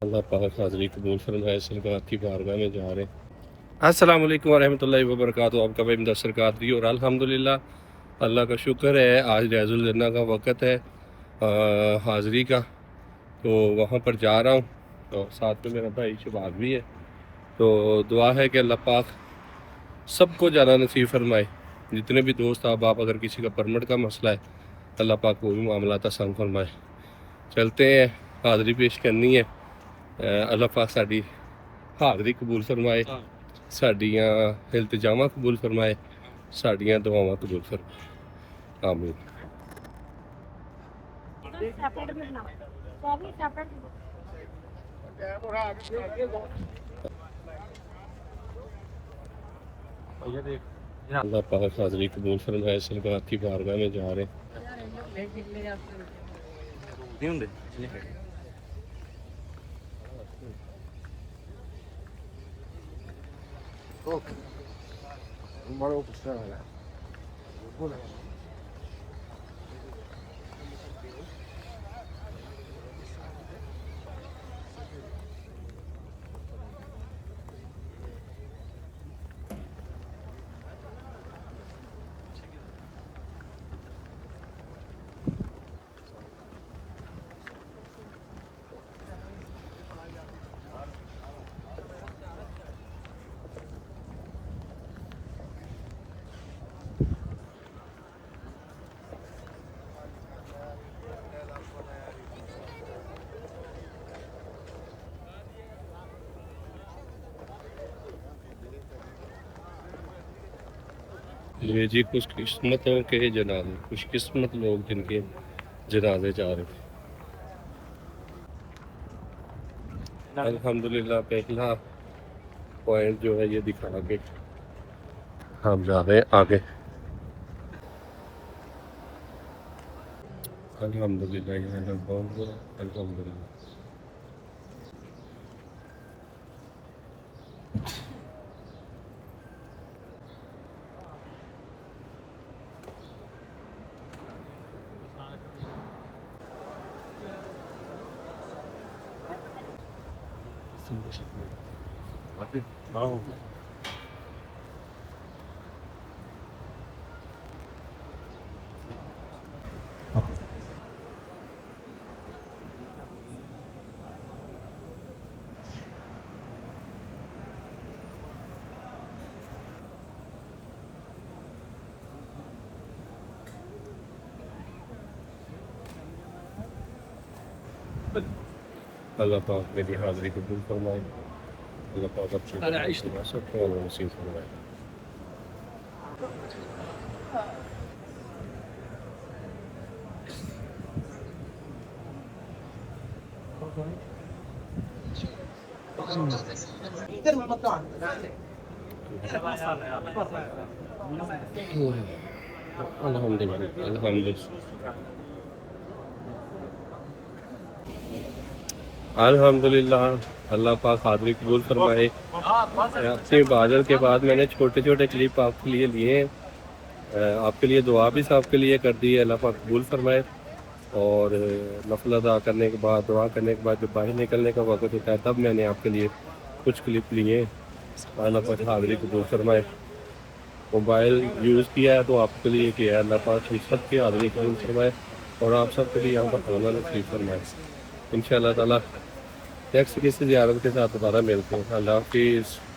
अल्लाह पाक हाज़िरी कबूल फरमाए। सरकार की बारगाह में जा रहे हैं। अस्सलाम वालेकुम वरहमतुल्लाहि वबरकातुहू। आपका भाई मुदस्सिर कादरी और अल्हम्दुलिल्लाह अल्लाह का शुक्र है आज रियाजुल जन्ना का वक़्त है हाज़िरी का, तो वहाँ पर जा रहा हूँ। तो साथ में मेरा भाई शबाब भी है। तो दुआ है कि अल्लाह पाक सबको जाना नसीब फरमाए। जितने भी दोस्त आप अगर किसी का परमिट का मसला है, अल्लाह पाक वो भी मामला आसान फरमाए। चलते हैं, हाज़िरी पेश करनी है। अल्लाह पाक साड़ी हाज़िरी कबूल फरमाए, साड़ियाँ इल्तिजामा कबूल फरमाए, साड़ियाँ दुआवां कबूल फरमाए। आमीन। अल्लाह पाक हाज़िरी कबूल फरमाए। सरकार की बारगाह में जा रहे हैं। ये जी खुशकिस्मतों के जनाजे, खुशकिस्मत लोग जिनके जनाजे जा रहे हैं। अल्हम्दुलिल्लाह पहला पॉइंट जो है ये दिखा के हम जा रहे हैं आगे। अल्हम्दुलिल्लाह अल्हम्दुलिल्लाह। अल्लाह पाक मेरी हाज़िरी कबूल फरमाए। अल्लाह पाक अपनी सबको नसीब फरमाए। अल्हम्दुलिल्लाह अल्हम्दुलिल्लाह अल्हम्दुलिल्लाह। अल्लाह पाक हाज़िरी कबूल फरमाए। अपनी इबादत के बाद मैंने छोटे छोटे क्लिप आपके लिए लिए हैं। आपके लिए दुआ भी सबके लिए कर दी है, अल्लाह पाक कबूल फरमाए। और नफल अदा करने के बाद, दुआ करने के बाद जब बाहर निकलने का वक्त होता है तब मैंने आपके लिए कुछ क्लिप लिए हैं। अल्लाह पाक हाज़िरी कबूल फरमाए। मोबाइल यूज़ किया है तो आपके लिए किया है, अल्लाह पाक सब की हाज़िरी कबूल फरमाए और आप सबके लिए यहाँ पर खाना नसीब फरमाए। इंशाअल्लाह ताला नेक्स्ट किसी ज़ियारत के साथ दोबारा मिलते हैं। अल्लाह हाफिज़।